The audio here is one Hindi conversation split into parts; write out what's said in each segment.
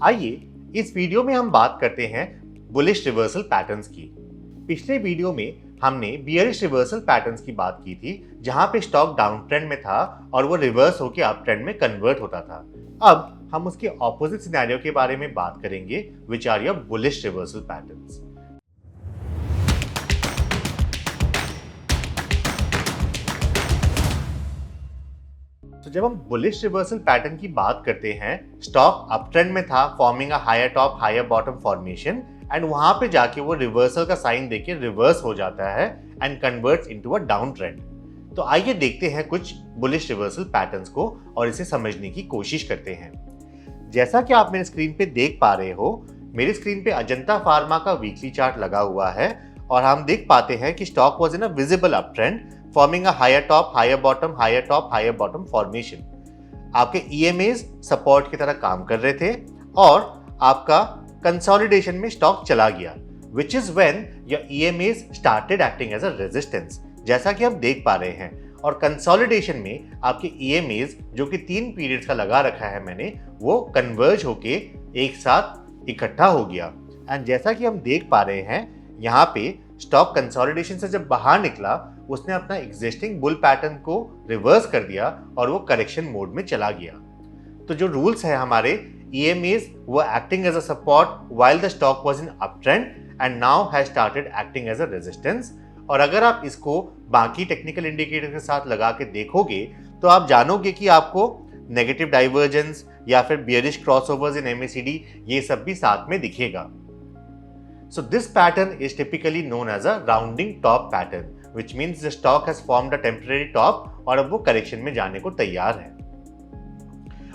आइए इस वीडियो में हम बात करते हैं बुलिश रिवर्सल पैटर्न्स की। पिछले वीडियो में हमने बियरिश रिवर्सल पैटर्न्स की बात की थी, जहां पे स्टॉक डाउन ट्रेंड में था और वो रिवर्स होकर अप ट्रेंड में कन्वर्ट होता था। अब हम उसके ऑपोजिट सिनेरियो के बारे में बात करेंगे, which are your bullish reversal patterns. तो जब हम बुलिश रिवर्सल पैटर्न की बात करते हैं, स्टॉक अप ट्रेंड में था, forming a higher top higher bottom formation, and वहां पे जाके वो रिवर्सल का साइन देके रिवर्स हो जाता है and converts into a down trend. तो आइए देखते हैं कुछ बुलिश रिवर्सल पैटर्न्स को और इसे समझने की कोशिश करते हैं। जैसा कि आप मेरे स्क्रीन पे देख पा रहे हो, मेरी स्क्रीन पे अजंता फार्मा का वीकली चार्ट लगा हुआ है और हम देख पाते हैं कि stock was in a visible up trend, forming a higher top higher bottom higher top higher bottom formation. आपके ईएमएज सपोर्ट की तरह काम कर रहे थे और आपका कंसोलिडेशन में स्टॉक चला गया, which is when your EMAs started acting as a resistance, जैसा कि आप देख पा रहे हैं। और कंसोलिडेशन में आपके ईएमएज जो कि 3 पीरियड्स का लगा रखा है मैंने, वो कन्वर्ज होके एक साथ इकट्ठा हो गया। एंड जैसा कि हम देख पा रहे हैं, यहाँ पे स्टॉक कंसोलिडेशन से जब बाहर निकला, उसने अपना एग्जिस्टिंग बुल पैटर्न को रिवर्स कर दिया और वो करेक्शन मोड में चला गया। तो जो रूल्स है हमारे, EMAs were acting as a support while the stock was in uptrend and now has started acting as a resistance। और अगर आप इसको बाकी टेक्निकल इंडिकेटर के साथ लगा के देखोगे तो आप जानोगे कि आपको नेगेटिव डाइवर्जेंस या फिर बियरिश क्रॉसओवर्स इन MACD ये सब भी साथ में दिखेगा। So this pattern is typically known as a rounding top pattern, which means the stock has formed a temporary top और अब वो करेक्शन में जाने को तैयार है।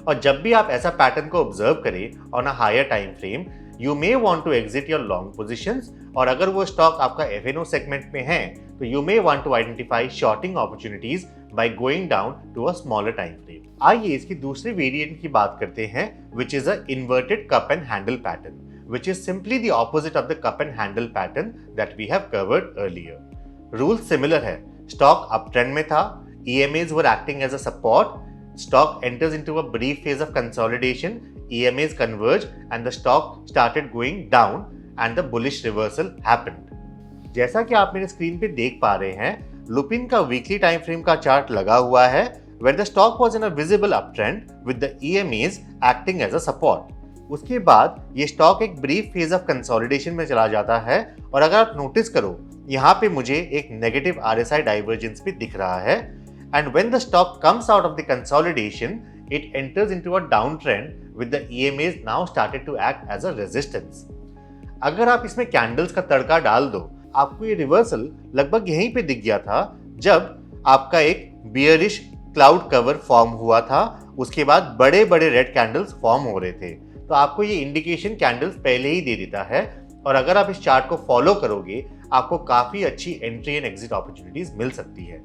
और जब भी आप ऐसा पैटर्न को ऑब्जर्व करें on a higher time frame, you may want to exit your long positions. और अगर वो स्टॉक आपका FNO सेगमेंट में है तो you may want to identify shorting opportunities by going down to a smaller time frame. आइए इसकी दूसरी वेरिएंट की बात करते हैं, which is a inverted cup and handle pattern, which is simply the opposite of the cup and handle pattern that we have covered earlier. Rule similar है, stock uptrend में था, EMAs were acting as a support, stock enters into a brief phase of consolidation, EMAs converge and the stock started going down and the bullish reversal happened. जैसा कि आप मेरे स्क्रीन पे देख पा रहे हैं, लुपिन का वीकली टाइम फ्रेम का चार्ट लगा हुआ है, where the stock was in a visible uptrend with the EMAs acting as a support। उसके बाद ये स्टॉक एक ब्रीफ फेज ऑफ कंसोलिडेशन में चला जाता है और अगर आप नोटिस करो, यहाँ पे मुझे एक नेगेटिव RSI डाइवर्जेंस भी दिख रहा है। And when the stock comes out of the consolidation, it enters into a down trend with the EMAs now started to act as a resistance. अगर आप इसमें कैंडल्स का तड़का डाल दो, आपको ये रिवर्सल लगभग यहीं पे दिख गया था जब आपका एक बियरिश क्लाउड कवर फॉर्म हुआ था। उसके बाद बड़े बड़े रेड कैंडल्स फॉर्म हो रहे थे, तो आपको ये इंडिकेशन कैंडल्स पहले ही दे देता है। और अगर आप इस चार्ट को फॉलो करोगे, आपको काफी अच्छी एंट्री एंड एग्जिट अपॉर्चुनिटीज मिल सकती है।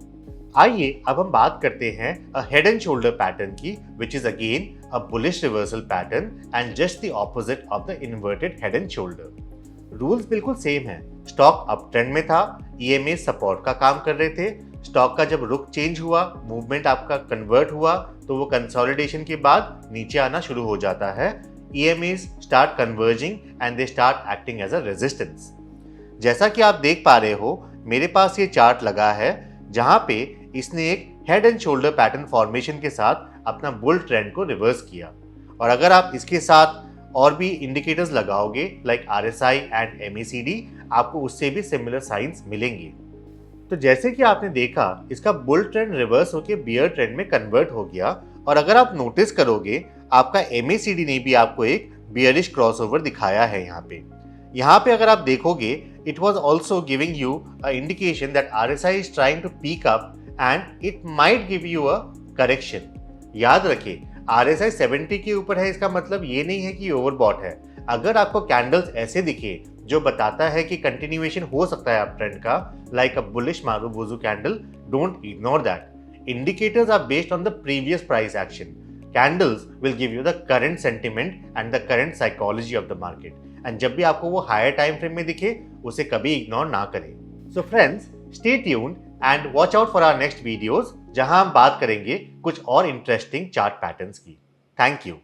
आइए अब हम बात करते हैं a head and shoulder pattern की, which is again a bullish reversal pattern and just the opposite of the inverted head and shoulder. Rules बिल्कुल सेम है, स्टॉक अप ट्रेंड में था, EMA सपोर्ट का काम कर रहे थे। स्टॉक का जब रुख चेंज हुआ, मूवमेंट आपका कन्वर्ट हुआ, तो वो कंसोलिडेशन के बाद नीचे आना शुरू हो जाता है। EMAs start converging and they start acting as a resistance। जैसा कि आप देख पा रहे हो, मेरे पास ये चार्ट लगा है जहां पे इसने एक head and shoulder pattern formation के साथ अपना बुल ट्रेंड को रिवर्स किया। और अगर आप इसके साथ और भी इंडिकेटर्स लगाओगे लाइक RSI एंड MACD, आपको उससे भी सिमिलर साइंस मिलेंगे। तो जैसे कि आपने देखा, इसका बुल ट्रेंड रिवर्स होकर बियर ट्रेंड में कन्वर्ट हो गया। और अगर आप नोटिस करोगे, आपका MACD ने भी आपको एक बियरिश क्रॉसओवर दिखाया है यहाँ पे अगर आप देखोगे, it was also giving you a indication that RSI is trying to peak up and it might give you a correction. याद रखिए, RSI 70 के ऊपर है, इसका मतलब ये नहीं है कि ओवरबॉट है। अगर आपको कैंडल्स ऐसे दिखे जो बताता है कि कंटिन्यूएशन हो सकता है अप ट्रेंड का, like a bullish marubozu candle, don't ignore that. Indicators are based on the previous price action. Candles will give you the current sentiment and the current psychology of the market. And जब भी आपको वो higher time frame में दिखे, उसे कभी ignore ना करें। So friends, stay tuned and watch out for our next videos, जहां हम बात करेंगे कुछ और interesting chart patterns की। Thank you.